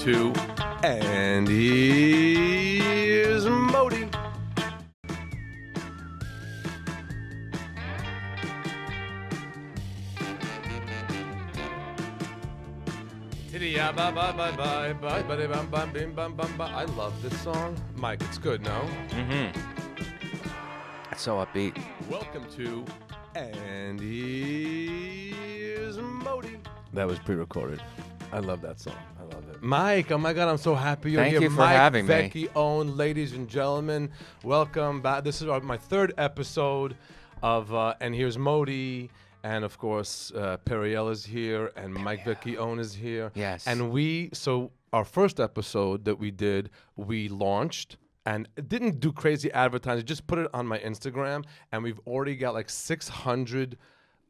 to, and here's Modi. I love this song. Mike, it's good, no? Mm-hmm. That's so upbeat. Welcome to, and here's Modi. That was pre-recorded. I love that song. I love it. Mike, oh my God, I'm so happy you're here. Thank you for Mike having me. Vecchione, ladies and gentlemen, welcome back. This is my third episode of And Here's Modi. And of course, Periel is here, and Mike Vecchione is here. Yes. And so our first episode that we did, we launched and didn't do crazy advertising, just put it on my Instagram, and we've already got like 600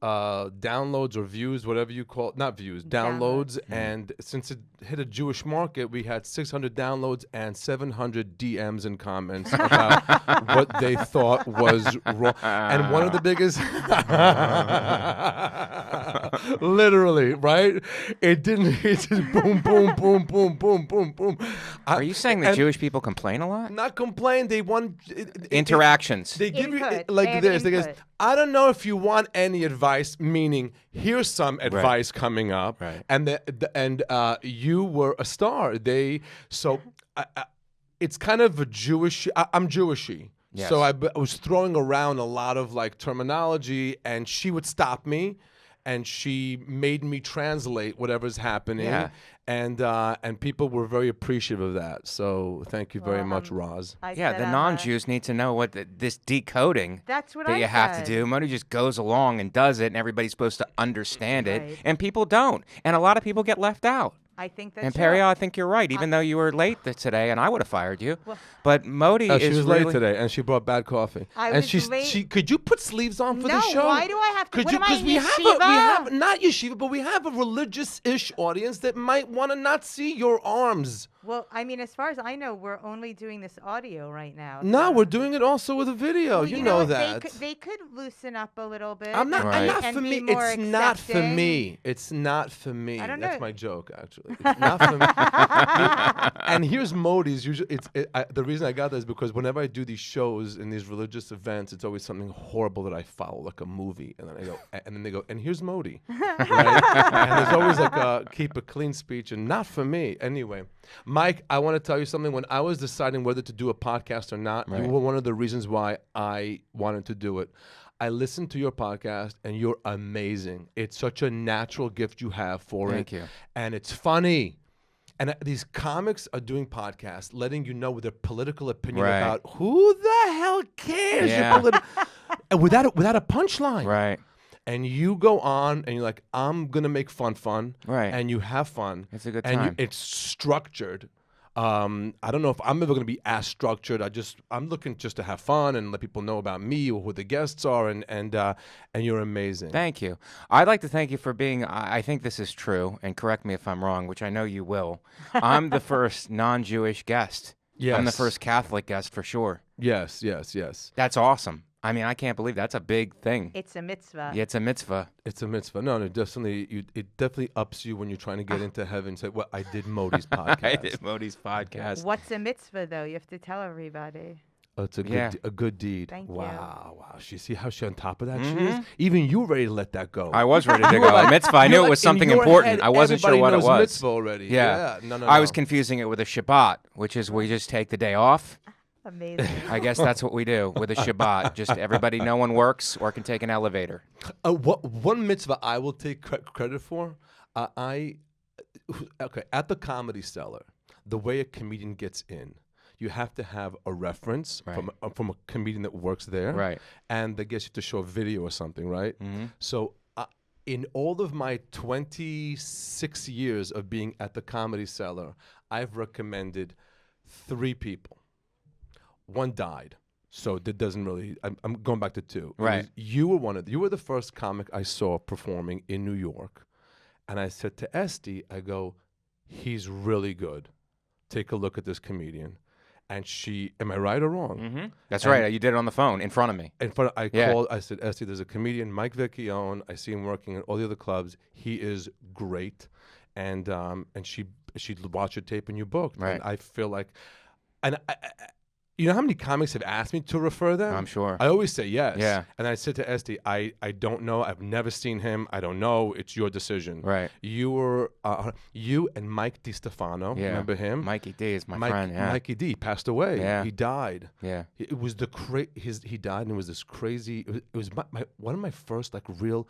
downloads or views, whatever you call it. Not views, downloads. And since it hit a Jewish market, we had 600 downloads and 700 DMs and comments about what they thought was wrong. And one of the biggest, literally, right? It just boom, boom, boom, boom, boom, boom, boom. Are you saying that Jewish people complain a lot? Not complain. They want interactions. They give Input. you like They this. have They goes, input. I don't know if you want any advice, meaning here's some advice coming up, Right. and you were a star. It's kind of a Jewish. I'm Jewishy, Yes. so I was throwing around a lot of like terminology, and she would stop me, and she made me translate whatever's happening. Yeah. And people were very appreciative of that. So thank you very much, Roz. Yeah, the non-Jews need to know what this decoding That's what that I you have to said. do. Modi just goes along and does it, and everybody's supposed to understand it, Right. and people don't. And a lot of people get left out. I think that's And true. Periel, I think you're right, even though you were late today, and I would have fired you. But Modi She is was really late today, and she brought bad coffee. I and was late. She could you put sleeves on for the No, show? why do I have to? Could What you? am I, Because we yeshiva? have not yeshiva, but we have a religious-ish audience that might want to not see your arms. Well, I mean, as far as I know, we're only doing this audio right now. No, so- we're doing it also with a video. Well, you know what? that. They could loosen up a little bit. I'm not. Right. Not and for be me. more It's not for accepting. me. It's not for me. I don't That's know. my joke, actually. It's not for me. And here's Modi's. Usually, the reason I got that is because whenever I do these shows in these religious events, it's always something horrible that I follow, like a movie, and then I go, and then they go, and here's Modi, right? And there's always like a keep a clean speech, and not for me. Anyway, Mike, I want to tell you something. When I was deciding whether to do a podcast or not, you were one of the reasons why I wanted to do it. I listened to your podcast, and you're amazing. It's such a natural gift you have for it. Thank you. And it's funny. And these comics are doing podcasts, letting you know their political opinion Right. about who the hell cares. Yeah. And without a punchline. right. And you go on, and you're like, I'm going to make fun. Right. And you have fun. It's a good and time. it's structured. I don't know if I'm ever going to be as structured. I'm looking just to have fun and let people know about me or who the guests are, and you're amazing. Thank you. I'd like to thank you for being, I think this is true, and correct me if I'm wrong, which I know you will. I'm the first non-Jewish guest. Yes. I'm the first Catholic guest for sure. Yes. That's awesome. I mean, I can't believe that's a big thing. It's a mitzvah. Yeah, it's a mitzvah. It's a mitzvah. No, definitely. It definitely ups you when you're trying to get into heaven. Say, well, I did Modi's podcast. I did Modi's podcast. What's a mitzvah, though? You have to tell everybody. Oh, it's a good, Yeah. A good deed. Thank you. Wow. She see how she on top of that she is. Even you ready to let that go. I was ready to go. A mitzvah, I knew it was something important. I wasn't sure what it Everybody knows was. mitzvah already. Yeah. No. I was confusing it with a Shabbat, which is we just take the day off. Amazing. I guess that's what we do with a Shabbat. Just everybody, no one works or can take an elevator. One mitzvah I will take credit for. At the Comedy Cellar, the way a comedian gets in, you have to have a reference from a comedian that works there, Right. And I guess you have to show a video or something, right? Mm-hmm. So. In all of my 26 years of being at the Comedy Cellar, I've recommended 3 people. One died, so that doesn't really. I'm going back to 2. Right. You were the first comic I saw performing in New York, and I said to Esty, I go, he's really good. Take a look at this comedian. And she, am I right or wrong? Mm-hmm. That's right. You did it on the phone in front of me. Called, I said, Esty, there's a comedian, Mike Vecchione. I see him working at all the other clubs. He is great. And she she'd watch your tape and you booked. Right. And I feel like, and you know how many comics have asked me to refer them? I'm sure. I always say yes. Yeah. And I said to Esty, I don't know. I've never seen him. I don't know. It's your decision. Right. You were you and Mike DiStefano. Yeah. Remember him? Mikey D is my friend. Yeah. Mikey D passed away. Yeah. He died. Yeah. It was he died, and it was this crazy. It was one of my first like real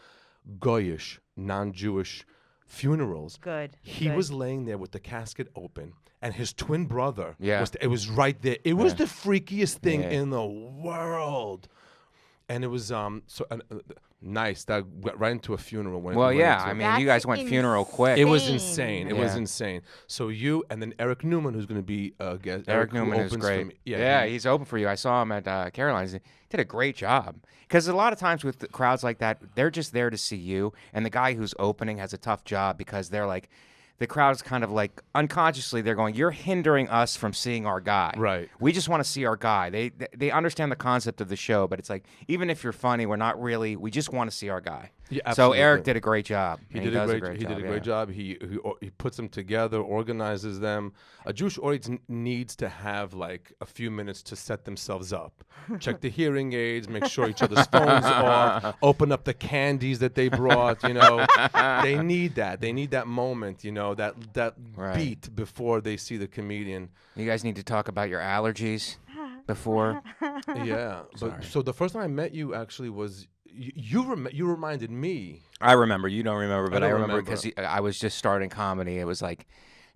goyish, non-Jewish funerals. Good. He was laying there with the casket open, and his twin brother. Yeah. It was right there. It was the freakiest thing Yeah. in the world, and it was nice. That went right into a funeral. Well, yeah. I mean, you guys went funeral quick. it was insane. It was Yeah. insane. So you and then Eric Newman, who's going to be a guest. Eric who Newman is opens for great. me. Yeah, he's open for you. I saw him at Caroline's. He did a great job. Because a lot of times with crowds like that, they're just there to see you. And the guy who's opening has a tough job because they're like, the crowd's kind of like unconsciously they're going, you're hindering us from seeing our guy. Right. We just want to see our guy. They understand the concept of the show, but it's like, even if you're funny, we're not really, we just want to see our guy. Yeah, so absolutely. Eric did a great job. He and did a does great. He job, did a yeah. great job. He puts them together, organizes them. A Jewish audience needs to have like a few minutes to set themselves up, check the hearing aids, make sure each other's phones off, open up the candies that they brought. You know, they need that. They need that moment. You know, that Right. beat before they see the comedian. You guys need to talk about your allergies before. Yeah. But so the first time I met you actually was you reminded me. I remember. You don't remember, but I don't remember remember. because I was just starting comedy. It was like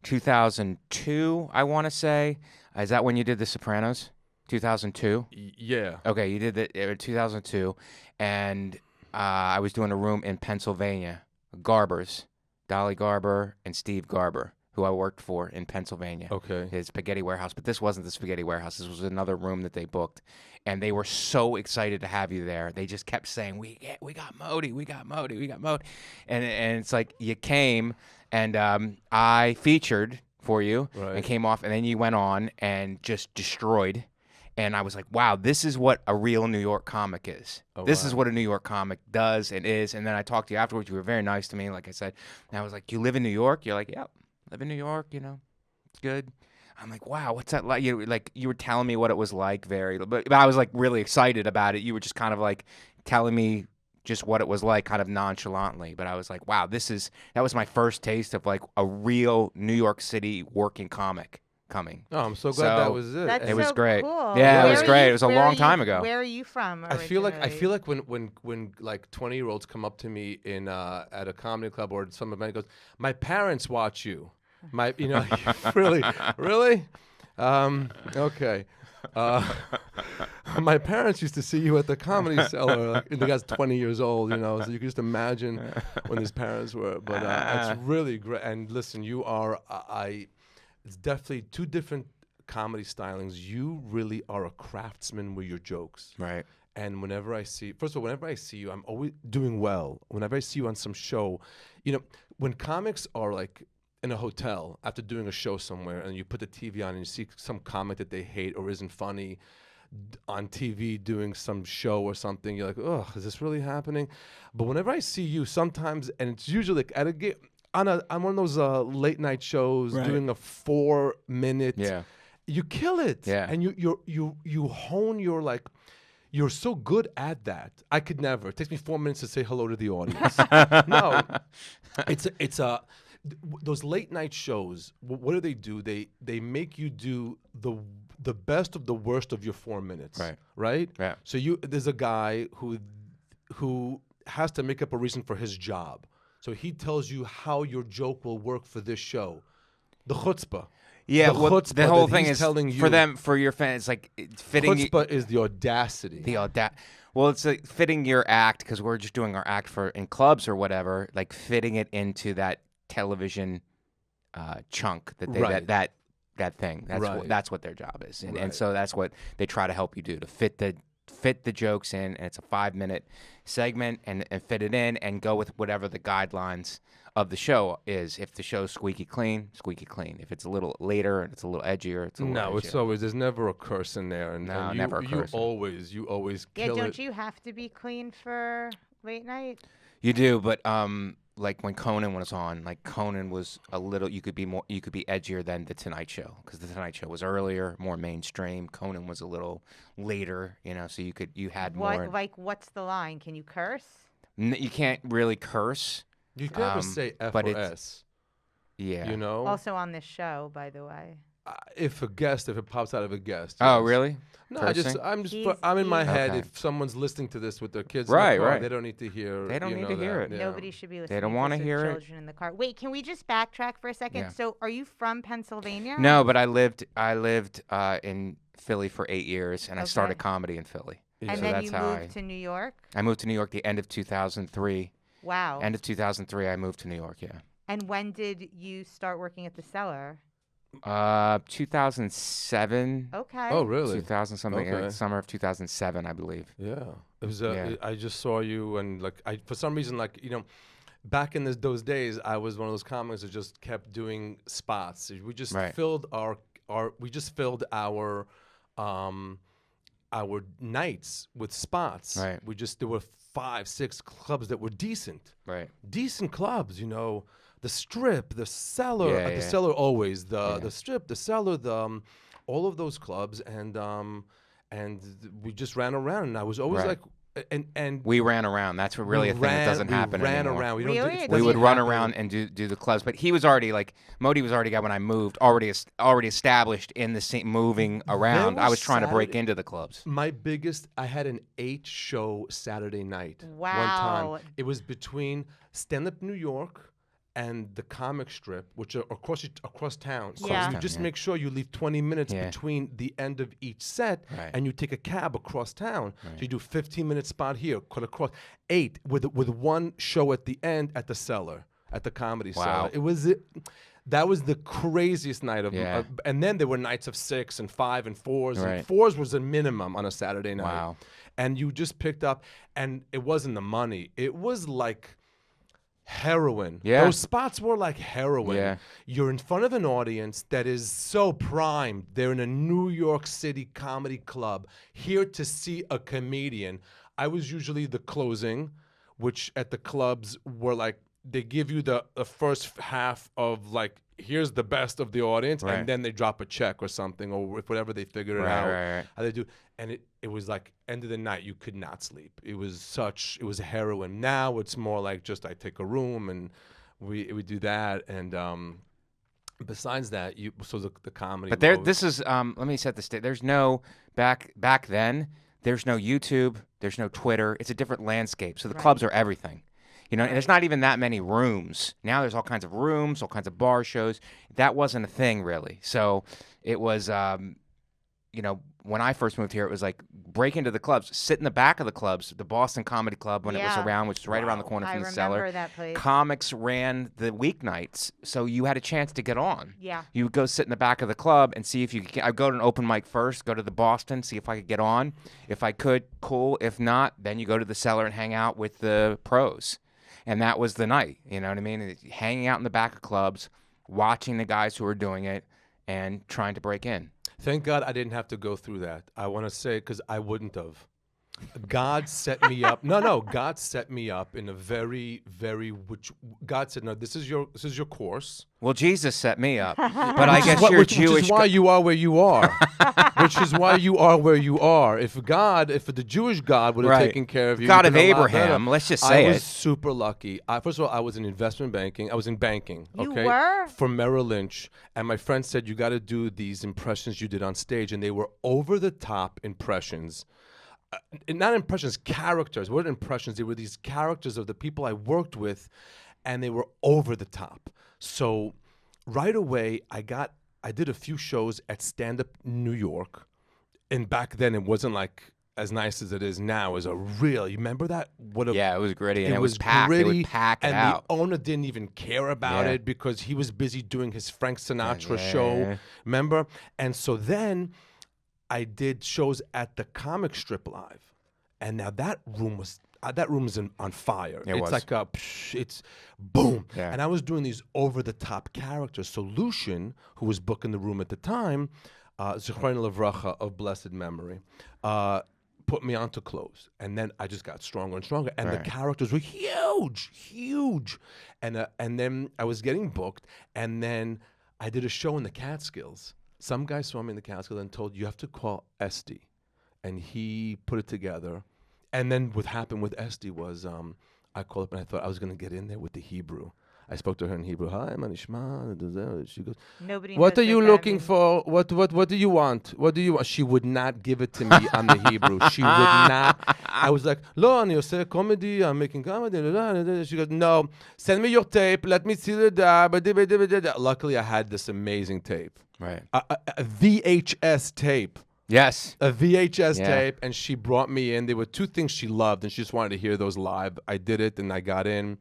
2002, I want to say. Is that when you did The Sopranos? 2002? Yeah. Okay, you did it in 2002. And I was doing a room in Pennsylvania. Garber's. Dolly Garber and Steve Garber, who I worked for in Pennsylvania. Okay. His spaghetti warehouse. But this wasn't the spaghetti warehouse. This was another room that they booked. And they were so excited to have you there. They just kept saying, we got Modi, we got Modi, we got Modi. And it's like you came and I featured for you and came off. And then you went on and just destroyed. And I was like, wow, this is what a real New York comic is. This is what a New York comic does and is. And then I talked to you afterwards. You were very nice to me, like I said. And I was like, you live in New York? You're like, yep, live in New York, you know, it's good. I'm like, wow, what's that like? You were telling me what it was like, but I was like really excited about it. You were just kind of like telling me just what it was like, kind of nonchalantly. But I was like, wow, that was my first taste of like a real New York City working comic coming. Oh, I'm so glad that was it. That's It was so great. Cool. Yeah, it was Where are great. you- It was a where long are time you- ago. Where are you from? I feel like originally? when like 20-year-olds come up to me in at a comedy club or some event, goes, my parents watch you. Really? Okay. My parents used to see you at the Comedy Cellar. Like, the guy's 20 years old, you know, so you can just imagine when his parents were. But it's really great. And listen, you are, it's definitely two different comedy stylings. You really are a craftsman with your jokes. Right. And whenever I see you, I'm always doing well. Whenever I see you on some show, you know, when comics are like in a hotel after doing a show somewhere and you put the TV on and you see some comic that they hate or isn't funny on TV doing some show or something, you're like, oh, is this really happening? But whenever I see you sometimes, and it's usually like at on one of those late night shows doing a 4-minute, you kill it. Yeah. And you hone your like, you're so good at that. I could never. It takes me 4 minutes to say hello to the audience. No, it's those late night shows. What do? They make you do the best of the worst of your 4 minutes. Right. Yeah. So there's a guy who has to make up a reason for his job. So he tells you how your joke will work for this show. The chutzpah. Yeah, the well, chutzpah the whole that thing he's is telling you. for them, for your fans, like fitting. Chutzpah is the audacity. Well, it's like fitting your act because we're just doing our act in clubs or whatever. Like fitting it into that television chunk that they that thing. That's what their job is, and so that's what they try to help you do to fit the jokes in, and it's a 5-minute segment and fit it in and go with whatever the guidelines of the show is. If the show's squeaky clean. If it's a little later and it's a little edgier, it's a little edgier. It's always, there's never a curse in there. And, No, and never a curse. You always kill it. Don't you have to be clean for late night? You do, but like when Conan was on, like Conan was a little, you could be edgier than the Tonight Show, because the Tonight Show was earlier, more mainstream. Conan was a little later, you know, so you had more. Like, what's the line? Can you curse? You can't really curse. You can never say F but or it's- S. Yeah. You know? Also on this show, by the way. If it pops out of a guest. Oh, yes. really? No, Cursing? I'm in my head. Okay. If someone's listening to this with their kids Right, in the car, right. they don't need to hear. They don't you need know to hear that. it. Yeah. Nobody should be listening don't to wanna this with hear it. children in the car. Wait, can we just backtrack for a second? Yeah. So, are you from Pennsylvania? No, but I lived in Philly for 8 years, and I started Okay. comedy in Philly. And So then that's you how moved to New York? I moved to New York the end of 2003. Wow. End of 2003, I moved to New York. Yeah. And when did you start working at the Cellar? 2007. Okay. Oh, really? 2000 something, Okay. like summer of 2007, I believe. Yeah. It was. Yeah. I just saw you, and like, for some reason, like, you know, back in those days, I was one of those comics that just kept doing spots. We just Right. filled our nights with spots. Right. There were 5, 6 clubs that were decent. Right. Decent clubs, you know, the Strip, the Cellar, Yeah, the yeah. Cellar always, Yeah. the Strip, the Cellar, all of those clubs, and we just ran around, and I was always Right. like, and We ran around. That's what really a thing that doesn't happen We ran anymore. around. We don't. Really? It It We doesn't would run happen. around and do the clubs, but he was already like Modi was already got when I moved, already established in the scene, moving around. I was was trying to break Saturday- into the clubs. I had an 8-show Saturday night. One Wow. time. It was between Stand Up New York and the comic strip, which are across town. So Yeah. you just Yeah. make sure you leave 20 minutes Yeah. between the end of each set, Right. and you take a cab across town. Right. So you do 15-minute spot here, cut across 8 with one show at the end at the Cellar, at the Comedy Wow. Cellar. That was the craziest night of. Yeah. And then there were nights of 6 and 5 and 4s. Right. And 4s was a minimum on a Saturday night. Wow. And you just picked up, and it wasn't the money. It was like heroin. Yeah. Those spots were like heroin. Yeah. You're in front of an audience that is so primed. They're in a New York City comedy club, here to see a comedian. I was usually the closing, which at the clubs were like, they give you the first half of like, here's the best of the audience, Right. and then they drop a check or something, or if whatever they figured it out. Right. How they do, and it was like end of the night, you could not sleep. It was heroin. Now it's more like just I take a room and we do that, and besides that, the comedy. But mode- this is let me set the stage. There's no back then. There's no YouTube. There's no Twitter. It's a different landscape. So the clubs are everything. You know, and there's not even that many rooms. Now there's all kinds of rooms, all kinds of bar shows. That wasn't a thing really. So it was, you know, when I first moved here, it was like break into the clubs, sit in the back of the clubs, the Boston Comedy Club when it was Yeah. around, which is right around the corner I from the remember Cellar. that place. Comics ran the weeknights, so you had a chance to get on. Yeah. You would go sit in the back of the club and see if you could. I'd go to an open mic first, go to the Boston, see if I could get on. If I could, cool. If not, then you go to the Cellar and hang out with the pros. And that was the night, you know what I mean? Hanging out in the back of clubs, watching the guys who were doing it, and trying to break in. Thank God I didn't have to go through that. I want to say, because I wouldn't have. God set me up. No. God set me up in a very, which God said, no, this is your course. Well, Jesus set me up, but I guess you're Which Jewish. is why you are where you are. Which is why you are where you are. If the Jewish God would have Right. taken care of you, God you'd of been a lot Abraham, better. let's just say I was it. super lucky. First of all, I was in investment banking. I was in banking. You Okay, were? for Merrill Lynch, and my friend said you got to do these impressions you did on stage, and they were over the top impressions. Not impressions, characters. What impressions? They were these characters of the people I worked with, and they were over the top. So right away, I did a few shows at Stand Up New York, and back then it wasn't like as nice as it is now. As you remember that? Yeah, it was gritty, and it was was packed. They gritty, would pack it and out. the owner didn't even care about Yeah. it because he was busy doing his Frank Sinatra Yeah. show. Remember? And so then I did shows at the Comic Strip Live, and now that room is on fire. It It's was. like it's boom. Yeah. And I was doing these over the top characters. So Lucian, who was booking the room at the time, Zichron Levracha of blessed memory, put me onto clothes, and then I just got stronger and stronger, and the Right. characters were huge, and then I was getting booked, and then I did a show in the Catskills. Some guy saw me in the Catskills and told, you have to call Esty, and he put it together, and then what happened with Esty was I called up and I thought I was going to get in there with the Hebrew. I spoke to her in Hebrew. Hi, Manishma. She goes, Nobody what knows are you that looking means. for? What do you want? What do you want? She would not give it to me on the Hebrew. She would not. I was like, Lo, אני עושה comedy, I'm making comedy. She goes, no, send me your tape. Let me see the. Luckily, I had this amazing tape. Right. A VHS tape. Yes. A VHS Yeah. tape, and she brought me in. There were two things she loved, and she just wanted to hear those live. I did it, and I got in.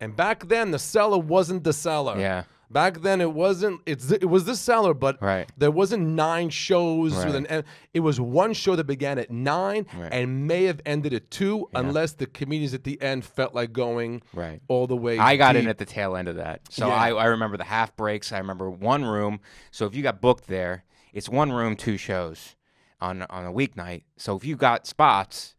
And back then, the seller wasn't the seller. Yeah. Back then, it wasn't. It was the seller, but Right. there wasn't 9 shows with Right. an. It was one show that began at 9 Right. and may have ended at 2, unless the comedians at the end felt like going Right. all the way. I got deep. in at the tail end of that. So Yeah. I remember the half breaks. I remember one room. So if you got booked there, it's one room, 2 shows on a weeknight. So if you got spots,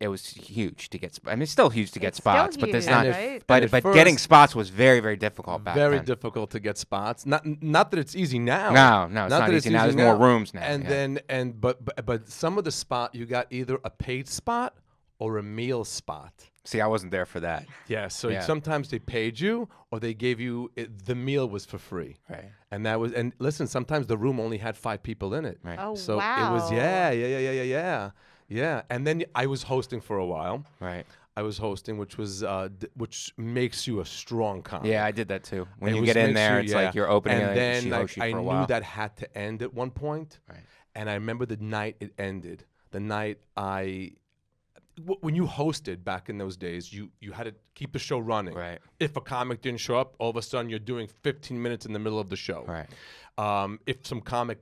it was huge to get. I mean, it's still huge to get It's still spots, but there's huge, not. right? But And at but getting first- spots was very, very difficult back Very then. difficult to get spots. Not that it's easy now. No, it's not that easy now. There's more rooms now. And yeah. then but some of the spot you got either a paid spot or a meal spot. See, I wasn't there for that. Yeah, so Yeah. sometimes they paid you or they gave you the meal was for free. Right. And listen, sometimes the room only had 5 people in it. Right. Oh, So wow. it was yeah. And then I was hosting for a while. Right. I was hosting, which was which makes you a strong comic. Yeah, I did that too. When It you was get in makes there, you- it's yeah. like you're opening and it, then she like, hosts you I for a knew while. that had to end at one point. Right. And I remember the night it ended. The night when you hosted back in those days, you had to keep the show running. Right. If a comic didn't show up, all of a sudden you're doing 15 minutes in the middle of the show. Right. If some comic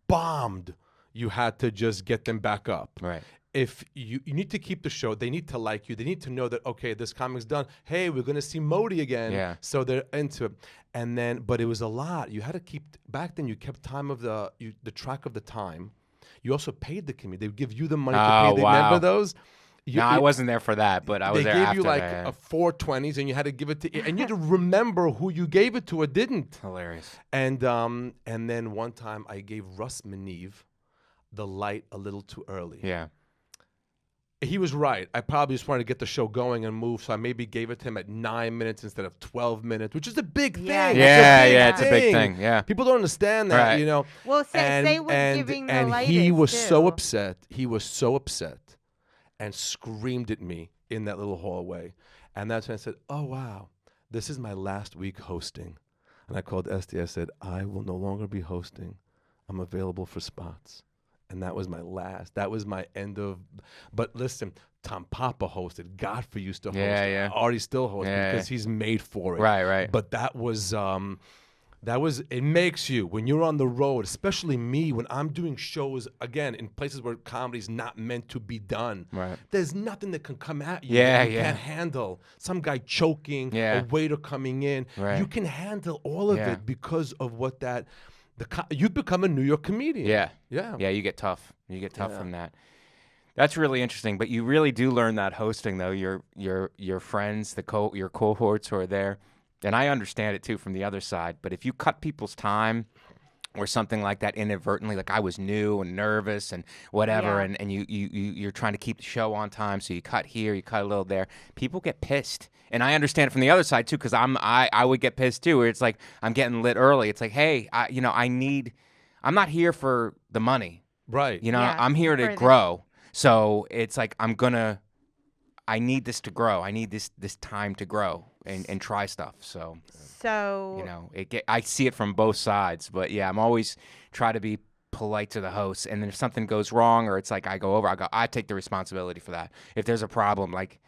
bombed, you had to just get them back up. Right. If you need to keep the show, they need to like you. They need to know that, okay, this comic's done. Hey, we're going to see Modi again. Yeah. So they're into it. And then, but it was a lot. You had to keep, back then you kept time of the track of the time. You also paid the comedian. They would give you the money to Oh, pay. wow. Remember those? No, I wasn't there for that, but I was there They gave after you like that. a 420s and you had to give it to, and you had to remember who you gave it to or didn't. Hilarious. And then one time I gave Russ Meniv the light a little too early. Yeah. He was right. I probably just wanted to get the show going and move, so I maybe gave it to him at 9 minutes instead of 12 minutes, which is a big thing. Yeah, Yeah, It's a it's a big thing. Yeah. People don't understand that, Right. you know. Well, say and, what and, giving the and light he is, was so too. upset. He was so upset and screamed at me in that little hallway. And that's when I said, oh, wow, this is my last week hosting. And I called Esty. I said, I will no longer be hosting. I'm available for spots. And that was my last. That was my end of. But listen, Tom Papa hosted. Godfrey used to host. Yeah, yeah. Artie still hosts Yeah, because he's made for it. Right, right. But that was. It makes you, when you're on the road, especially me, when I'm doing shows, again, in places where comedy's not meant to be done. Right. There's nothing that can come at you Yeah, that you yeah. can't handle. Some guy choking, Yeah. a waiter coming in. Right. You can handle all of Yeah. it because of what that, you've become a New York comedian. Yeah. Yeah. Yeah, you get tough. You get tough Yeah. from that. That's really interesting. But you really do learn that hosting, though. Your friends, your cohorts who are there, and I understand it too from the other side. But if you cut people's time or something like that inadvertently, like I was new and nervous and whatever, Yeah. and you're trying to keep the show on time, so you cut here, you cut a little there. People get pissed, and I understand it from the other side too, because I would get pissed too. Where it's like I'm getting lit early. It's like, hey, I'm not here for the money. Right. You know, Yeah, I'm here for to the- grow. So it's like I need this to grow. I need this time to grow and try stuff. So So you know, I see it from both sides. But yeah, I'm always try to be polite to the host. And then if something goes wrong or it's like I take the responsibility for that. If there's a problem, like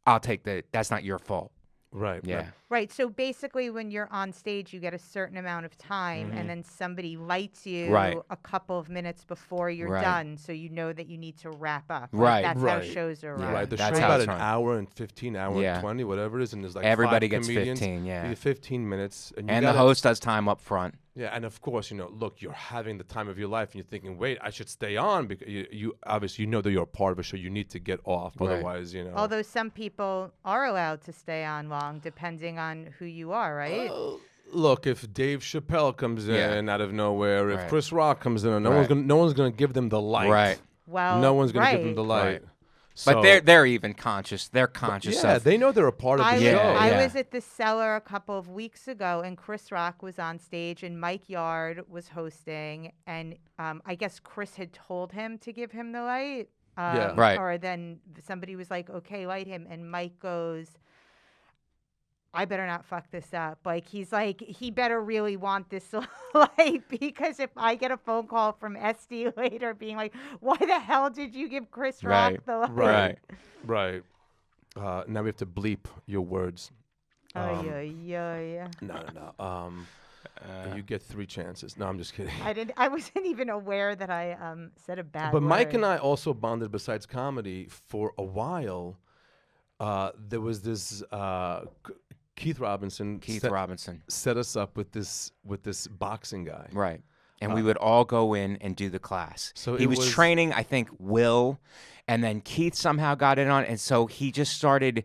I'll take that's not your fault. Right. Yeah. Right. So basically, when you're on stage, you get a certain amount of time, and then somebody lights you Right. a couple of minutes before you're Right. done, so you know that you need to wrap up. Right. That's Right. how shows are Yeah. run. Right. The That's show's how about it's an run. hour and 15, hour Yeah. and 20, whatever it is, and there's like Everybody 5 gets comedians. 15, yeah. You get 15 minutes. And, you And the gotta- host does time up front. Yeah, and of course, look, you're having the time of your life, and you're thinking, wait, I should stay on because you obviously that you're a part of a show. You need to get off, Right. otherwise, Although some people are allowed to stay on long, depending on who you are, right? Look, if Dave Chappelle comes in out of nowhere, if Right. Chris Rock comes in, no Right. one's gonna give them the light. Right. Well, No one's gonna give them the light. Right. So, But they're even conscious. They're conscious yeah, of. they know they're a part of the show. I was at the Cellar a couple of weeks ago, and Chris Rock was on stage, and Mike Yard was hosting, and I guess Chris had told him to give him the light. Yeah. Right. Or then somebody was like, okay, light him. And Mike goes, I better not fuck this up. Like, he's like, he better really want this light, because if I get a phone call from SD later being like, why the hell did you give Chris Rock Right. the light? Right. Now we have to bleep your words. Yeah. No. You get 3 chances. No, I'm just kidding. I wasn't even aware that I said a bad But word. Mike and I also bonded besides comedy for a while. There was this Keith Robinson. Robinson. Set us up with this boxing guy. Right. And we would all go in and do the class. So he was training, I think, Will, and then Keith somehow got in on it, and so he just started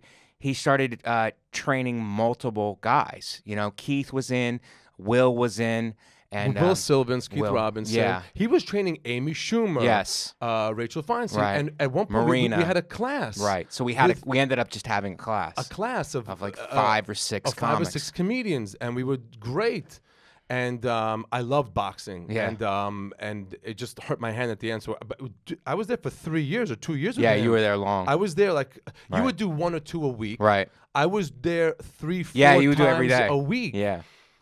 training multiple guys. Keith was in, Will was in, and Will Sylvans, Keith Will, Robinson. yeah. He was training Amy Schumer. Yes. Rachel Feinstein. Right. And at one point Marina. we had a class. Right. So we ended up just having a class. A class of like 5 or 6 comics. 5 or 6 comedians, and we were great. And I loved boxing. Yeah. And it just hurt my hand at the end. So I was there for 3 years or 2 years. Yeah, with him. you were there long. I was there you Right. would do 1 or 2 a week. Right. I was there 3, 4 Yeah, you would times do every day. a week. Yeah.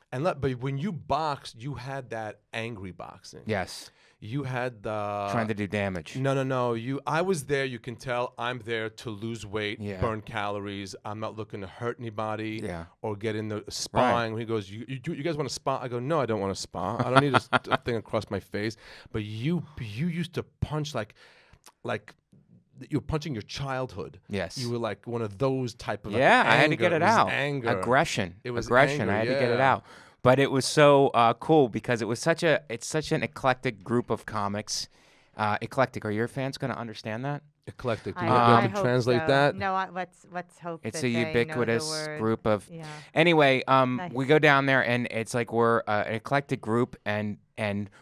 But when you boxed, you had that angry boxing. Yes. You had the Trying to do damage. No. I was there. You can tell I'm there to lose weight, Yeah. burn calories. I'm not looking to hurt anybody or get in the sparring. He goes, you guys want to spar? I go, no, I don't want to spar. I don't need a thing across my face. But you used to punch like you're punching your childhood. Yes. You were like one of those type of Yeah, I had to anger. get it was out. Anger. Aggression. It was aggression. anger, I had to get it yeah. out. But it was so cool because it's such an eclectic group of comics. Eclectic. Are your fans going to understand that? Eclectic. Do you I have to hope translate so. that? No, let's hope It's that a they know the ubiquitous word. group of. Yeah. Anyway, Nice. we go down there and it's like we're an eclectic group and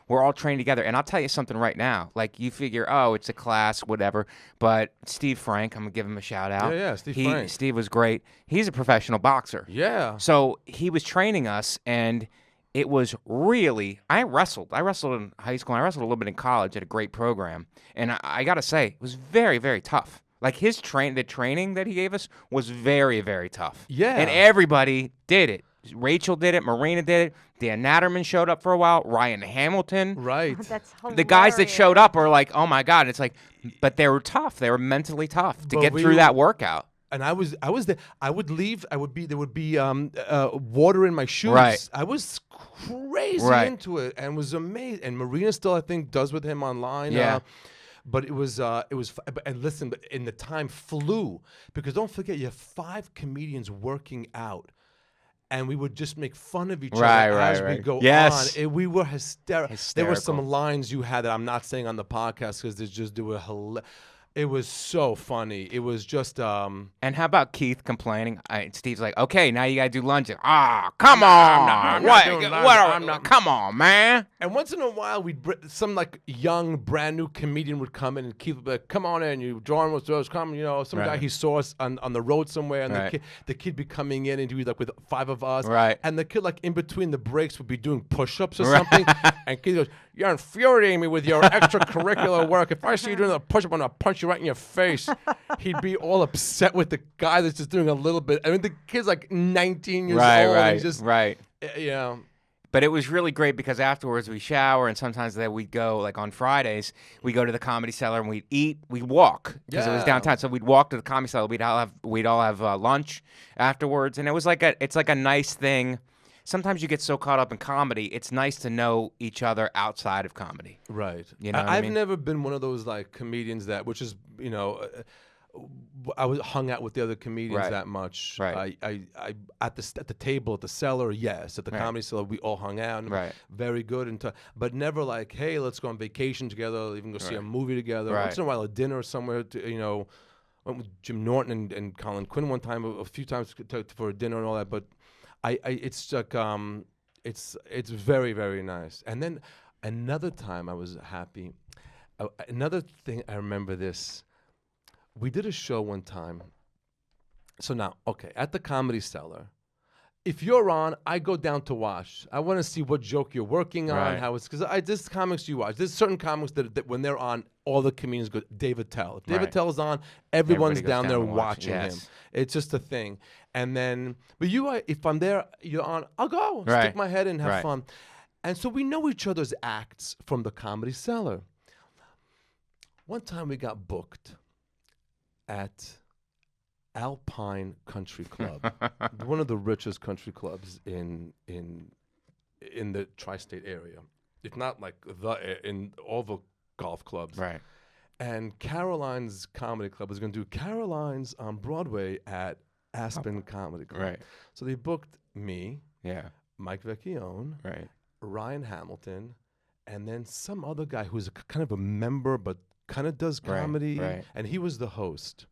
we're all trained together. And I'll tell you something right now. Like you figure, oh, it's a class, whatever. But Steve Frank, I'm gonna give him a shout out. Yeah, Steve Frank. Steve was great. He's a professional boxer. Yeah. So he was training us, and it was really. I wrestled in high school. And I wrestled a little bit in college at a great program, and I got to say, it was very, very tough. Like the training that he gave us was very, very tough. Yeah. And everybody did it. Rachel did it. Marina did it. Dan Natterman showed up for a while. Ryan Hamilton. Right. That's hilarious. The guys that showed up were like, oh my God. It's like, but they were tough. They were mentally tough to But get we through were- that workout. And I was there. I would leave. There would be water in my shoes. Right. I was crazy Right. into it and was amazed. And Marina still, I think, does with him online. Yeah. But it was. And listen, but in the time flew because don't forget you have 5 comedians working out. And we would just make fun of each other as we go Yes. on. We were hysterical. There were some Hysterical. lines you had that I'm not saying on the podcast because they were it was so funny. It was just And how about Keith complaining? Steve's like, okay, now you got to do lunges. Ah, come on. I'm not doing lunges. Come on, man. And once in a while, some like young, brand new comedian would come in, and Keith would be like, "Come on in, you John was come." Some guy Right. he saw us on the road somewhere, and Right. the kid be coming in, and he'd be like with 5 of us, Right. And the kid like in between the breaks would be doing push-ups or something, and Keith goes, "You're infuriating me with your extracurricular work. If I see you doing a push-up, I'm gonna punch you right in your face." He'd be all upset with the guy that's just doing a little bit. I mean, the kid's like 19 years old. And he's just, right. Yeah. But it was really great because afterwards we shower, and sometimes then we'd go, like on Fridays, we go to the Comedy Cellar and we'd eat, we'd walk because it was Yeah. downtown. So we'd walk to the Comedy Cellar. We'd all have lunch afterwards, and it was it's like a nice thing. Sometimes you get so caught up in comedy, it's nice to know each other outside of comedy. Right. You know what I I've mean? never been one of those like comedians which is, I was hung out with the other comedians Right. that much. Right. I at the table at the cellar, yes. At the Right. Comedy Cellar, we all hung out. And Right. Very good, but never like, hey, let's go on vacation together. Even go see a Right. movie together. Right. Once in a while, a dinner somewhere. Went with Jim Norton and Colin Quinn one time, a few times for a dinner and all that. But it's like it's very, very nice. And then another time I was happy. Another thing I remember this. We did a show one time. So now, okay, at the Comedy Cellar, if you're on, I go down to watch. I want to see what joke you're working on, Right. how it's because there's comics you watch. There's certain comics that when they're on, all the comedians go. David Tell. If David Right. Tell's on, everyone's Everybody goes down there and watch. watching him. Yes. It's just a thing. And then, but if I'm there, you're on. I'll go. Right. Stick my head in, have Right. fun. And so we know each other's acts from the Comedy Cellar. One time we got booked at Alpine Country Club, one of the richest country clubs in the tri-state area, if not like in all the golf clubs. Right. And Caroline's Comedy Club was going to do Caroline's on Broadway at Aspen Comedy Club. Right. So they booked me, Yeah. Mike Vecchione, Right. Ryan Hamilton, and then some other guy who's kind of a member but kind of does Right, comedy, right. and he was the host.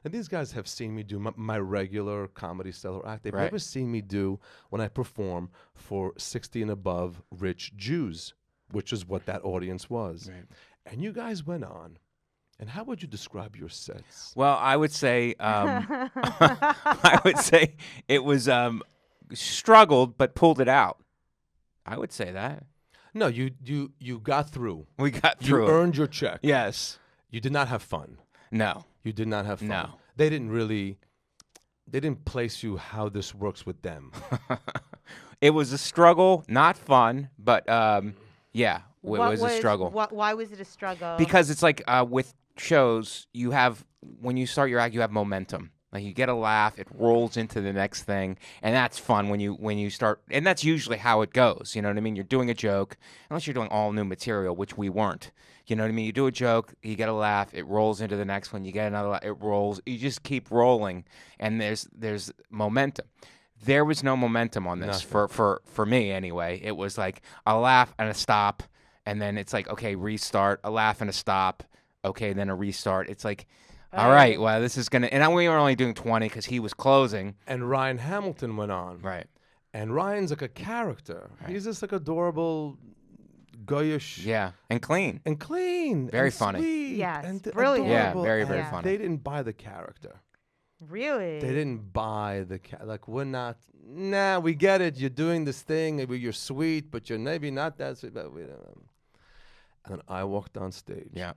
And these guys have seen me do my regular Comedy Cellar act. They've Right. never seen me do when I perform for 60 and above rich Jews, which is what that audience was. Right. And you guys went on. And how would you describe your sets? Well, I would say I would say it was struggled but pulled it out. I would say that. No, you got through. We got through You it. earned your check. Yes. You did not have fun. No. You did not have fun. No. They didn't place you how this works with them. It was a struggle, not fun, but yeah, it was a struggle. Why was it a struggle? Because it's like with shows, you have when you start your act, you have momentum. Like you get a laugh, it rolls into the next thing, and that's fun when you start. And that's usually how it goes. You know what I mean? You're doing a joke, unless you're doing all new material, which we weren't. You know what I mean? You do a joke, you get a laugh, it rolls into the next one. You get another laugh, it rolls. You just keep rolling, and there's momentum. There was no momentum on this for me anyway. It was like a laugh and a stop, and then it's like okay, restart, a laugh and a stop, okay, then a restart. It's like. All right, well, this is going to... And we were only doing 20 because he was closing. And Ryan Hamilton went on. Right. And Ryan's like a character. Right. He's just like adorable, goyish. Yeah, and clean. And clean. Very and funny. Sweet Yes, and brilliant. Yeah, adorable. very, very And funny. They didn't buy the character. Really? They didn't buy the... Like, we're not... Nah, we get it. You're doing this thing. Maybe you're sweet, but you're maybe not that sweet. But we don't... And then I walked on stage. Yeah.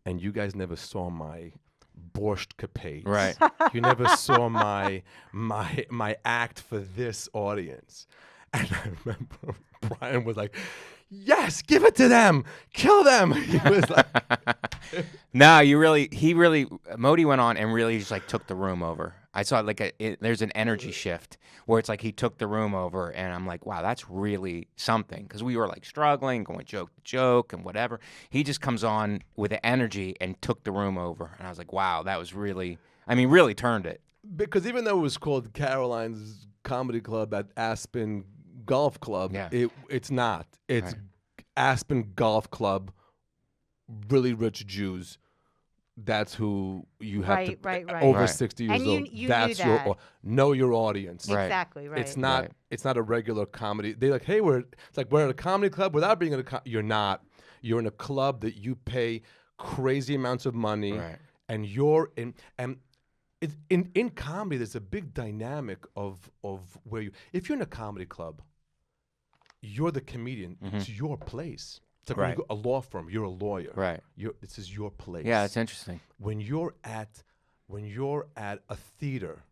And you guys never saw my borscht capades. Right. You never saw my act for this audience. And I remember Brian was like, yes, give it to them. Kill them. He was like... No, Modi went on and really just like took the room over. I saw like there's an energy shift where it's like he took the room over, and I'm like, wow, that's really something, because we were like struggling, going joke to joke and whatever. He just comes on with the energy and took the room over, and I was like, wow, that was really turned it. Because even though it was called Caroline's Comedy Club at Aspen Golf Club, Yeah. it's not. It's Right. Aspen Golf Club, really rich Jews. That's who you have to Right. over Right. 60 years And you- old. you That's knew your that. know your audience. Right. Exactly, right. It's not Right. it's not a regular comedy. They like, hey, we're at a comedy club without being in a you're not. You're in a club that you pay crazy amounts of money, Right. and you're in and it's in comedy there's a big dynamic of where if you're in a comedy club, you're the comedian. It's your place. It's like when you Right. go a law firm, you're a lawyer. Right. This is your place. Yeah, it's interesting. When you're at a theater,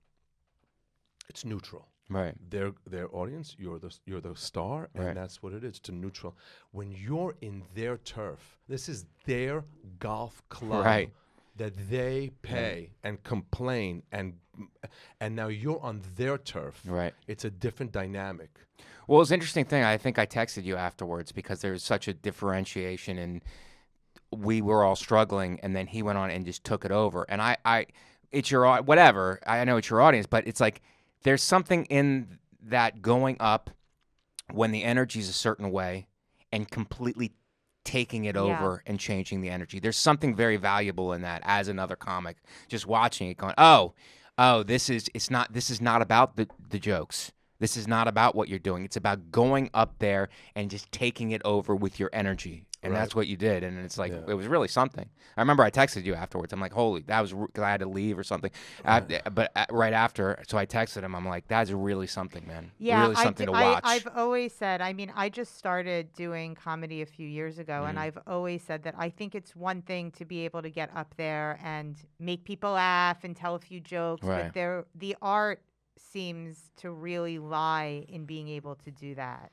it's neutral. Right. Their audience, you're the star, and Right. that's what it is. It's neutral. When you're in their turf, this is their golf club Right. that they pay and complain, and now you're on their turf. Right. It's a different dynamic. Well, it's an interesting thing. I think I texted you afterwards because there's such a differentiation in we were all struggling, and then he went on and just took it over. And it's your whatever. I know it's your audience, but it's like there's something in that going up when the energy's a certain way and completely taking it over and changing the energy. There's something very valuable in that as another comic, just watching it going, oh, this is not about the jokes. This is not about what you're doing. It's about going up there and just taking it over with your energy. And that's what you did. And it's like, it was really something. I remember I texted you afterwards. I'm like, holy, that was, because I had to leave or something. But right after, so I texted him. I'm like, that's really something, man. Yeah, really something to watch. I've always said, I mean, I just started doing comedy a few years ago, and I've always said that I think it's one thing to be able to get up there and make people laugh and tell a few jokes, but the art seems to really lie in being able to do that.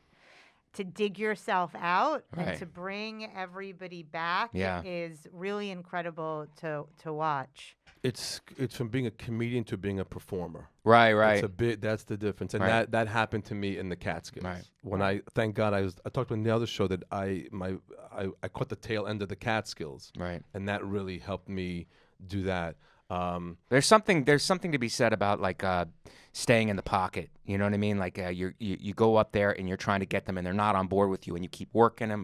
To dig yourself out and to bring everybody back is really incredible to watch. It's from being a comedian to being a performer. Right. That's the difference, and that happened to me in the Catskills. Right. When thank God I talked about the other show that I caught the tail end of the Catskills. Right. And that really helped me do that. There's something to be said about like staying in the pocket. You know what I mean? Like you go up there and you're trying to get them, and they're not on board with you, and you keep working them,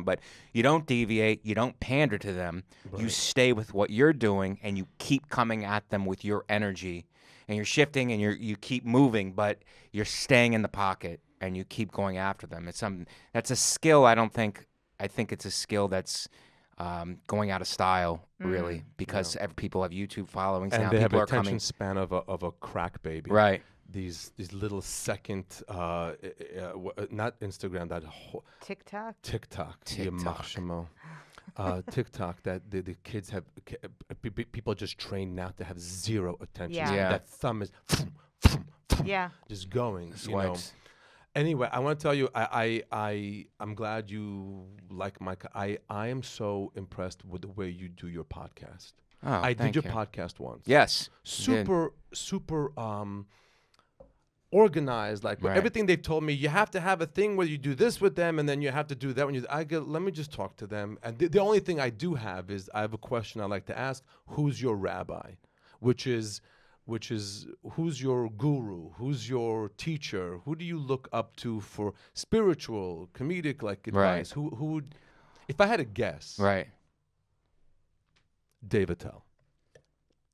but you don't deviate, you don't pander to them. You stay with what you're doing, and you keep coming at them with your energy, and you're shifting, and you keep moving, but you're staying in the pocket, and you keep going after them. That's a skill. I think it's a skill that's going out of style, really, because people have YouTube followings and now. they People have are attention coming. span of a crack baby. Right. These little second, not Instagram, that whole TikTok. TikTok. That the kids have, people just trained now to have zero attention. Yeah. That thumb is just going. You know. Anyway, I want to tell you, I'm glad you like I am so impressed with the way you do your podcast. Oh, I did your you. podcast once. Yes. Super organized. Like everything they told me, you have to have a thing where you do this with them, and then you have to do that when you. Let me just talk to them. And the only thing I do have is I have a question I like to ask: who's your rabbi? Which is who's your guru? Who's your teacher? Who do you look up to for spiritual, comedic like advice? Who would, if I had a guess? Right. Dave Attell.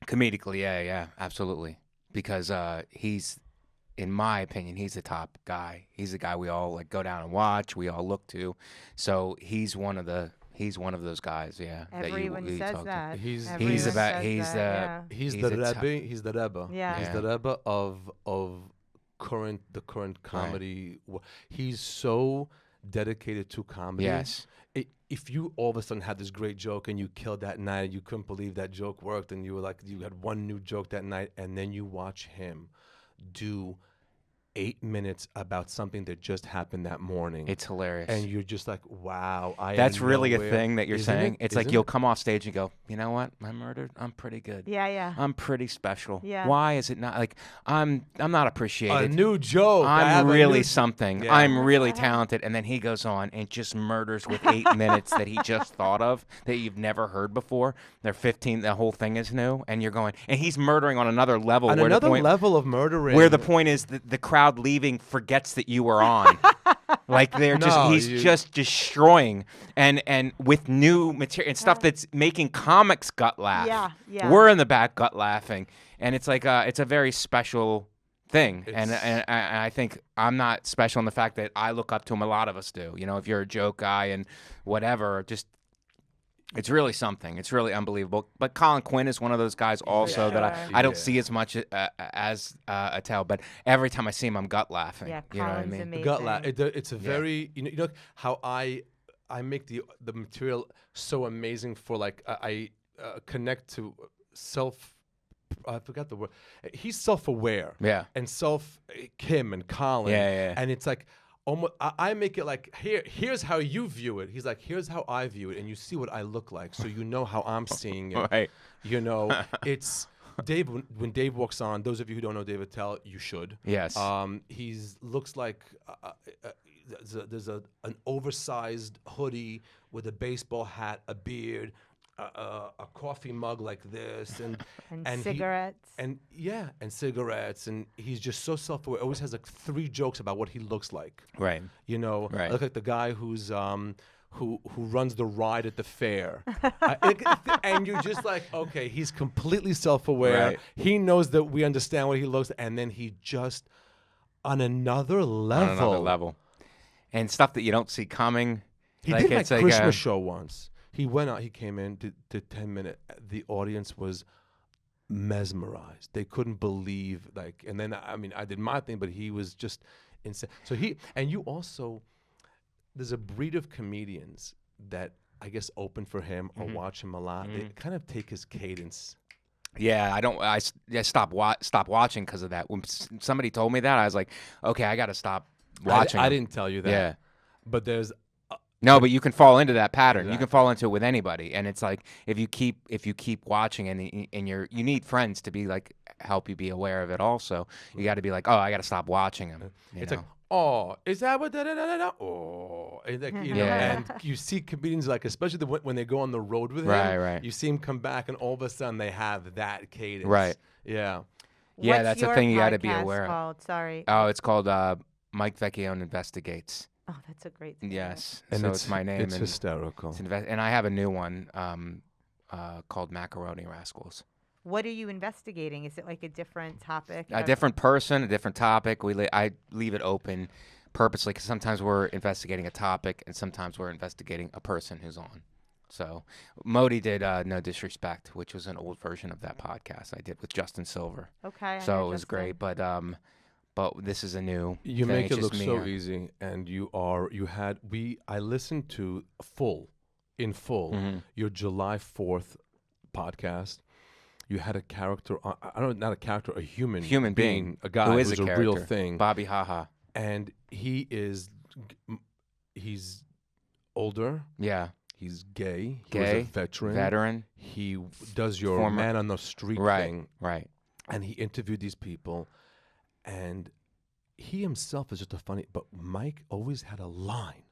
Comedically, yeah, absolutely. Because he's, in my opinion, he's the top guy. He's the guy we all like go down and watch. We all look to. So he's one of those guys, Everyone that you says talk that. to. He's the Rebbe. Yeah. He's the Rebbe of the current comedy. He's so dedicated to comedy. Yes. If you all of a sudden had this great joke and you killed that night and you couldn't believe that joke worked, and you were like, you had one new joke that night, and then you watch him do 8 minutes about something that just happened that morning. It's hilarious. And you're just like, wow. That's really a thing that you're saying. It's like you'll it? come off stage and go, you know what? I murdered. I'm pretty good. Yeah. I'm pretty special. Yeah. Why is it not like I'm not appreciated? A new joke. I'm really something. Yeah. I'm really talented. And then he goes on and just murders with 8 minutes that he just thought of that you've never heard before. They're 15. The whole thing is new, and you're going, and he's murdering on another level. On another level of murdering. Where the point is that the crowd leaving forgets that you were on. Like he's just destroying and with new material and stuff that's making comics gut laugh. Yeah. We're in the back gut laughing, and it's like it's a very special thing. And I think I'm not special in the fact that I look up to him. A lot of us do. You know, if you're a joke guy and whatever, just. It's really something. It's really unbelievable. But Colin Quinn is one of those guys also that I don't see as much as Attell. But every time I see him, I'm gut laughing. Yeah, you know what I Colin's mean? amazing. Gut laugh. It's a very you know how I make the material so amazing for like I connect to self. I forgot the word. He's self-aware. Yeah. And Kim and Colin. Yeah. And it's like. I make it like here's how you view it. He's like, here's how I view it, and you see what I look like, so you know how I'm seeing it. Right. You know, it's Dave. When Dave walks on, those of you who don't know Dave Attell, you should. Yes. Looks like there's an oversized hoodie with a baseball hat, a beard, a coffee mug like this, and cigarettes. and cigarettes, and he's just so self-aware. Always has like 3 jokes about what he looks like. Right. You know, Right. I look like the guy who's who runs the ride at the fair, and you're just like, okay, he's completely self-aware. Right. He knows that we understand what he looks, and then he just on another level. On another level. And stuff that you don't see coming. He did my Christmas show once. He went out. He came in, did 10 minutes. The audience was mesmerized. They couldn't believe, like, and then I mean, I did my thing, but he was just insane. So you also, there's a breed of comedians that I guess open for him or watch him a lot. They kind of take his cadence. Yeah, I stopped watching because of that. When somebody told me that, I was like, okay, I got to stop watching. I didn't tell you that. Yeah. But there's no, but you can fall into that pattern. Exactly. You can fall into it with anybody, and it's like if you keep watching, and you need friends to be like help you be aware of it. Also, you got to be like, oh, I got to stop watching him. It's like, oh, is that what da da da da da? Oh, and like, you know, and you see comedians like, especially when they go on the road with him, right. You see him come back, and all of a sudden they have that cadence. Right. Yeah. Yeah, What's that's your a thing you got to be podcast aware of. called? Sorry. Oh, it's called Mike Vecchione Investigates. Oh, that's a great title. Yes, And so it's my name. It's and hysterical. and I have a new one called Macaroni Rascals. What are you investigating? Is it like a different topic? A different person, a different topic. I leave it open purposely because sometimes we're investigating a topic and sometimes we're investigating a person who's on. So Modi did No Disrespect, which was an old version of that podcast I did with Justin Silver. Okay. So it was great, but this is a new. You thing. make It's it just look me so on- easy, and I listened to in full your July 4th podcast. You had a character, I don't know, not a character, a human being, a guy who is who's a a character. real thing. Bobby Haha. And he's older. Yeah. He's gay. He Gay. was a veteran. Veteran. He does your Former- man on the street Right. thing. Right. And he interviewed these people. And he himself is just a funny, but Mike always had a line,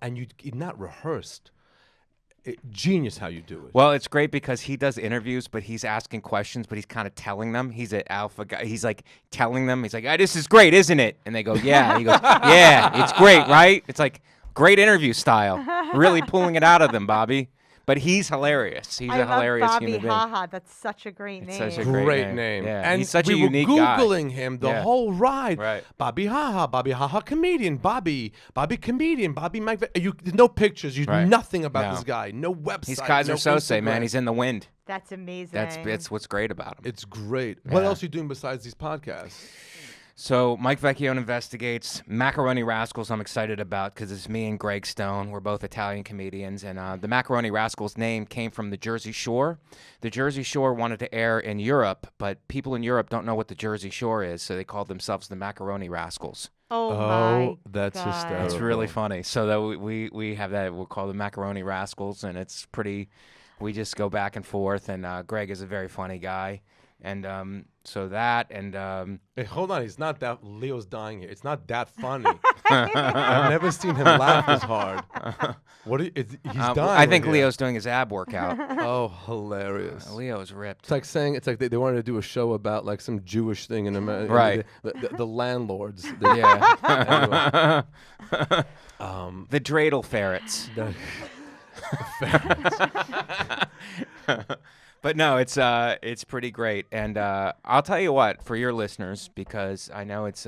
and you'd not rehearsed. Genius how you do it. Well, it's great because he does interviews, but he's asking questions, but he's kind of telling them. He's an alpha guy. He's like telling them. He's like, this is great, isn't it? And they go, yeah. And he goes, yeah, it's great, right? It's like great interview style. Really pulling it out of them, Bobby. But he's hilarious. He's a hilarious Bobby human being. Haha. That's such a great It's name. such a Great name. Yeah. And he's such we a unique were guy. Googling him the whole ride. Right. Bobby Haha comedian, Bobby comedian, Bobby Mike. There's no pictures. You Right. nothing about No. this guy. No website. He's Kaiser no Sose, man. Instagram. He's in the wind. That's amazing. That's what's great about him. It's great. What Yeah. else are you doing besides these podcasts? So Mike Vecchione Investigates, Macaroni Rascals I'm excited about because it's me and Greg Stone. We're both Italian comedians. And the Macaroni Rascals name came from the Jersey Shore. The Jersey Shore wanted to air in Europe, but people in Europe don't know what the Jersey Shore is, so they called themselves the Macaroni Rascals. Oh my that's God. hysterical. It's really funny. So that we have that. We'll call the Macaroni Rascals, and it's pretty. We just go back and forth, and Greg is a very funny guy. And so that, and Hey, hold on, he's not that. Leo's dying here. It's not that funny. I've never seen him laugh as hard. He's dying. I think here. Leo's doing his ab workout. Oh, hilarious. Leo's ripped. It's like saying they wanted to do a show about like some Jewish thing in America. Right. The landlords. Yeah. Anyway. The dreidel ferrets. But no, it's pretty great, and I'll tell you what, for your listeners, because I know it's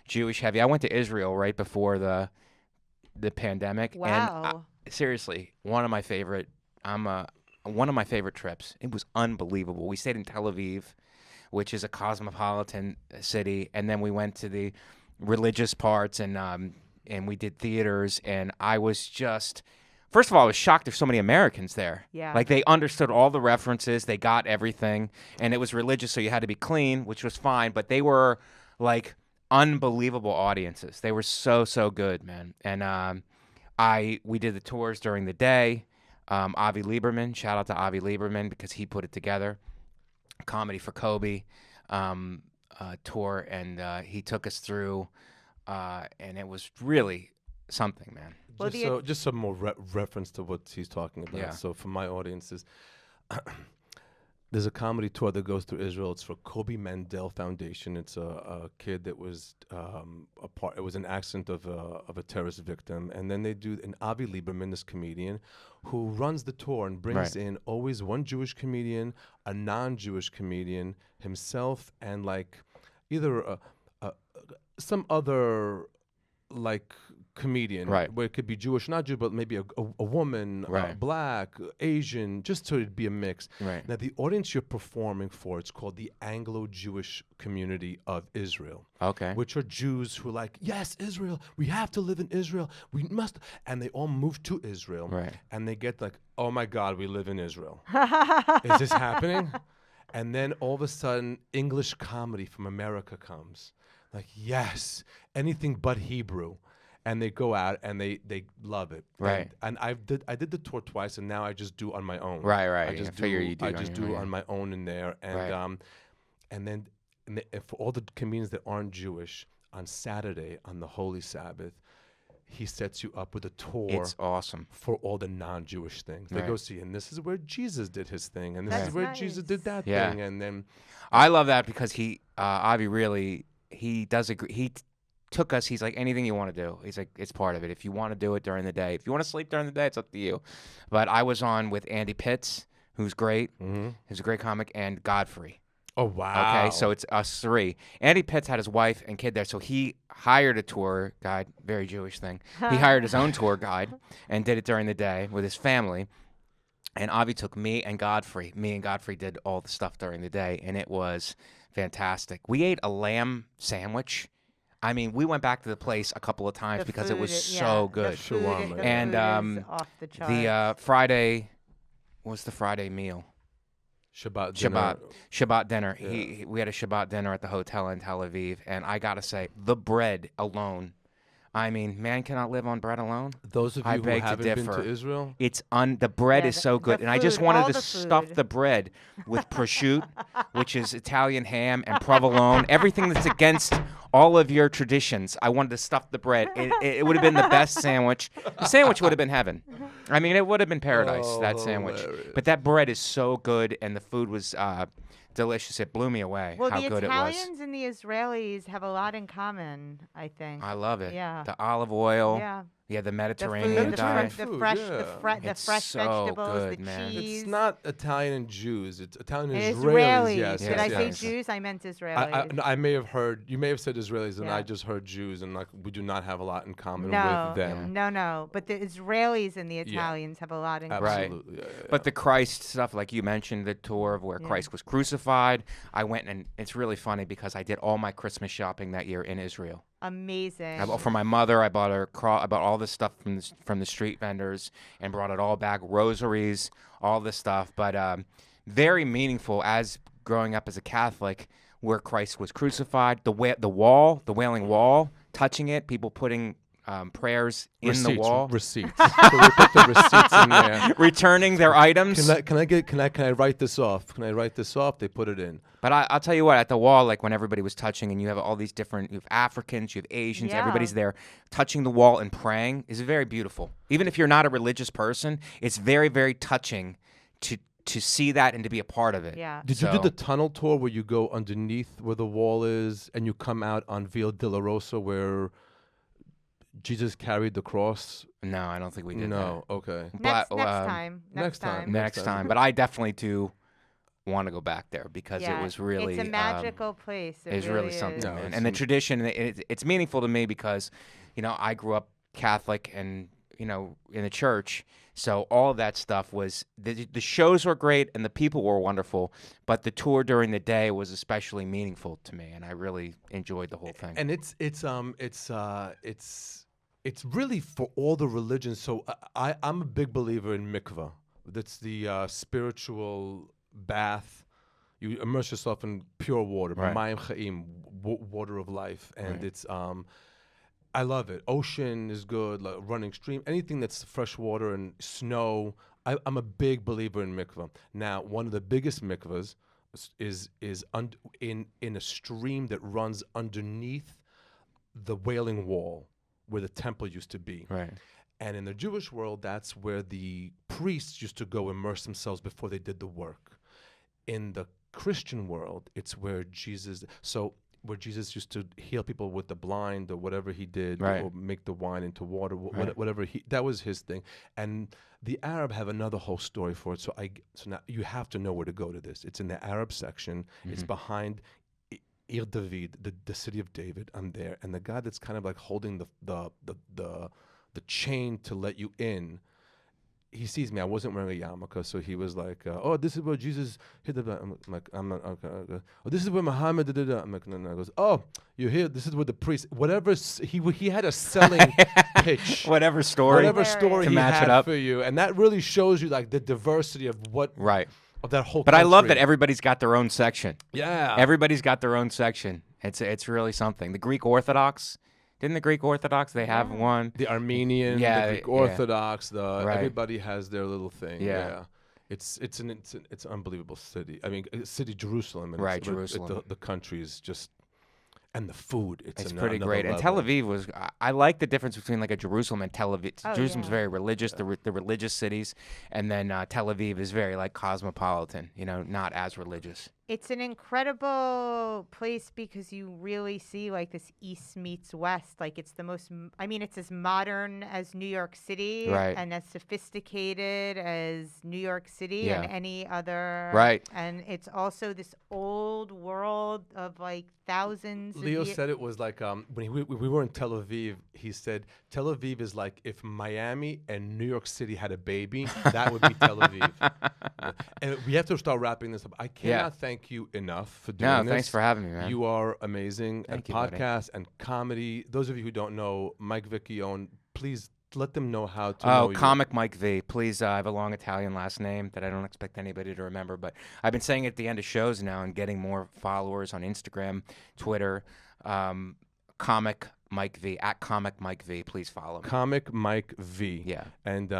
Jewish heavy. I went to Israel right before the pandemic, Wow. and seriously, one of my favorite trips. It was unbelievable. We stayed in Tel Aviv, which is a cosmopolitan city, and then we went to the religious parts, and we did theaters, and I was just. First of all, I was shocked there's so many Americans there. Yeah. Like, they understood all the references. They got everything. And it was religious, so you had to be clean, which was fine. But they were, like, unbelievable audiences. They were so, so good, man. And we did the tours during the day. Avi Lieberman, shout out to Avi Lieberman because he put it together. Comedy for Kobe tour. And he took us through and it was really something, man. Well, Just some more reference to what he's talking about. Yeah. So for my audiences, there's a comedy tour that goes through Israel. It's for Kobe Mandel Foundation. It's a kid that was a part. It was an accident of a terrorist victim, and then they do an Avi Lieberman, this comedian, who runs the tour and brings Right. in always one Jewish comedian, a non-Jewish comedian, himself, and like either some other like comedian, Right. where it could be Jewish, not Jew, but maybe a woman, Right. black, Asian, just so it'd be a mix. Right. Now, the audience you're performing for, it's called the Anglo-Jewish community of Israel, Okay. which are Jews who are like, yes, Israel, we have to live in Israel, we must, and they all move to Israel, Right. and they get like, oh my God, we live in Israel. Is this happening? And then all of a sudden, English comedy from America comes. Like, yes, anything but Hebrew. And they go out and they love it. Right. And I did the tour twice, and now I just do on my own. Right. I Yeah, just I figure you do. I on just your do own, on my own in there. And Right. and for all the comedians that aren't Jewish, on Saturday, on the Holy Sabbath, he sets you up with a tour It's awesome. for all the non-Jewish things. They Right. go see, and this is where Jesus did his thing, and this That's is where Jesus nice. did that Yeah. thing, and then I love that because Avi really, he does agree. Took us, he's like, anything you want to do. He's like, it's part of it. If you want to do it during the day, if you want to sleep during the day, it's up to you. But I was on with Andy Pitts, who's great. He's a great comic, and Godfrey. oh wow, Okay, so it's us three. Andy Pitts had his wife and kid there, so he hired a tour guide, very Jewish thing. He hired his own tour guide and did it during the day with his family. And Avi took me and Godfrey. Me and Godfrey did all the stuff during the day, and it was fantastic. We ate a lamb sandwich. I mean, we went back to the place a couple of times The because it was food, so the good. food- Shawarma. the And, food is off the charts. The Friday, what's the Friday meal? Shabbat dinner. Shabbat dinner. Yeah. We had a Shabbat dinner at the hotel in Tel Aviv, and I gotta say, the bread alone. I mean, man cannot live on bread alone. Those of I you who beg to haven't been differ. to Israel, It's the bread Yeah, is so the good, and I just food, wanted all to the stuff food. the bread with prosciutto, which is Italian ham, and provolone, everything that's against all of your traditions. I wanted to stuff the bread. It would have been the best sandwich. The sandwich would have been heaven. I mean, it would have been paradise. Oh, that sandwich, hilarious. but that bread is so good, and the food was delicious. It blew me away Well, how the good it was. Italians and the Israelis have a lot in common, I think. I love it. Yeah. The olive oil. Yeah. Yeah, the The Mediterranean food, diet. the Food, fresh, yeah. the It's fresh so vegetables, good, the man. cheese. it's not Italian and Jews. It's Italian and And Israelis. Israelis. Yes, Did yes, I say yes. Jews? I meant Israelis. No, I may have heard. You may have said Israelis, and Yeah. I just heard Jews, and like we do not have a lot in common No, with them. no. But the Israelis and the Italians have a lot in common. Absolutely. Yeah, yeah, But the Christ stuff, like you mentioned, the tour of where Yeah. Christ was crucified, I went, and it's really funny because I did all my Christmas shopping that year in Israel. Amazing. For my mother, I bought her I bought all this stuff from the street vendors and brought it all back, rosaries, all this stuff. But very meaningful as growing up as a Catholic, where Christ was crucified, the Wailing Wall, touching it, people putting prayers in the wall, Receipts. So we put the receipts in there. returning their items. Can I write this off? Can I write this off? They put it in. But I'll tell you what, at the wall, like when everybody was touching, and you have all these different, you have Africans, you have Asians, Yeah. everybody's there touching the wall and praying is very beautiful. Even if you're not a religious person, it's very, very touching to see that and to be a part of it. Yeah. Did you do So- the tunnel tour where you go underneath where the wall is and you come out on Via Dolorosa where Jesus carried the cross? No, I don't think we did No. Okay. But, Next um, time. next time. that. Next time. But I definitely do want to go back there because Yeah, it was really It's a magical place. It it's really something, No, man. it's And the some- tradition, it's meaningful to me because, I grew up Catholic and, in the church. So all of that stuff was, the shows were great and the people were wonderful, but the tour during the day was especially meaningful to me, and I really enjoyed the whole thing. And it's really for all the religions. So I'm a big believer in mikvah. That's the spiritual bath. You immerse yourself in pure water, Right. mayim chaim, water of life, and Right. it's I love it. Ocean is good, like running stream, anything that's fresh water and snow. I'm a big believer in mikvah. Now, one of the biggest mikvahs is in a stream that runs underneath the Wailing Wall, where the temple used to be. Right. And in the Jewish world, that's where the priests used to go immerse themselves before they did the work. In the Christian world, it's where Jesus used to heal people with the blind or whatever he did, Right. or make the wine into water, Right. whatever that was his thing. And the Arab have another whole story for it. So now you have to know where to go to this. It's in the Arab section. It's behind Ir David, the city of David. I'm there, and the guy that's kind of like holding the chain to let you in, he sees me. I wasn't wearing a yarmulke, so he was like, "Oh, this is where Jesus hit the." I'm like, "I'm not okay." Oh, this is where Muhammad did it. I'm like, "No." He goes, "Oh, you're here. This is where the priest." Whatever he had a selling pitch, Whatever story. whatever story To he match had it up. for you, and that really shows you like the diversity of what Right. of that whole. But I love that country. everybody's got their own section. Yeah, Everybody's got their own section. It's really something. The Greek Orthodox, didn't the Greek Orthodox, they have one? the Armenian, Yeah, the Greek yeah. Orthodox, Right. everybody has their little thing. Yeah. It's an unbelievable city. I mean, city Jerusalem. And Right, Jerusalem. The country is just, and the food. It's ano- pretty another great. And level. Tel Aviv was, I like the difference between like a Jerusalem and Tel Aviv. Oh, Jerusalem's yeah. very religious, the religious cities. And then Tel Aviv is very like cosmopolitan, not as religious. It's an incredible place because you really see like this East meets West. Like it's the most, it's as modern as New York City Right. and as sophisticated as New York City Yeah. and any other. Right. And it's also this old world of like thousands Leo of years. said it was like when we were in Tel Aviv. He said Tel Aviv is like if Miami and New York City had a baby. That would be Tel Aviv. And we have to start wrapping this up. I cannot thank you enough for doing No, this. thanks for having me, man. You are amazing Thank at you, buddy. podcasts and comedy. Those of you who don't know Mike Vecchione, please let them know how to know Oh, you. Comic Mike V. Please, I have a long Italian last name that I don't expect anybody to remember, but I've been saying it at the end of shows now and getting more followers on Instagram, Twitter. Comic Mike V, at Comic Mike V. Please follow me. Comic Mike V. Yeah. And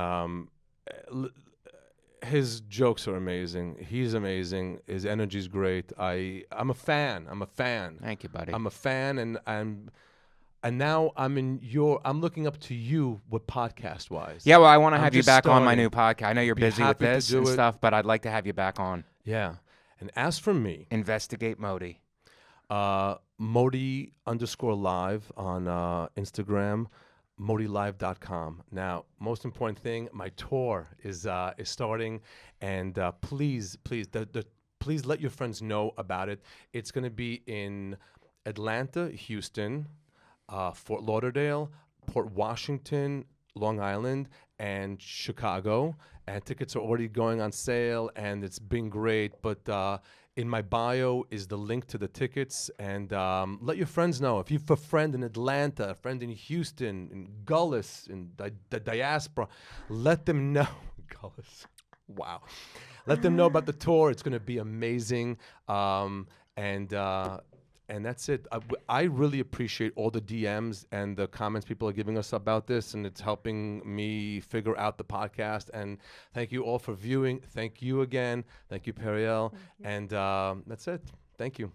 his jokes are amazing. He's amazing. His energy's great. I'm a fan. Thank you, buddy. I'm a fan, and now I'm looking up to you with podcast wise. Yeah, well, I want to I'm have you just back on my starting. new podcast. I know you're Be busy with happy to this do and it. stuff, but I'd like to have you back on. Yeah. And as for me, Investigate Modi. Modi_live on Instagram, ModiLive.com. Now, most important thing, my tour is starting, and please let your friends know about it. It's going to be in Atlanta, Houston, Fort Lauderdale, Port Washington, Long Island, and Chicago. And tickets are already going on sale, and it's been great. But in my bio is the link to the tickets, and let your friends know. If you have a friend in Atlanta, a friend in Houston, in Gullis, in the diaspora, let them know. Gullis, wow. Let them know about the tour. It's going to be amazing. And that's it. I really appreciate all the DMs and the comments people are giving us about this, and it's helping me figure out the podcast. And thank you all for viewing. Thank you again. Thank you, Periel. And that's it. Thank you.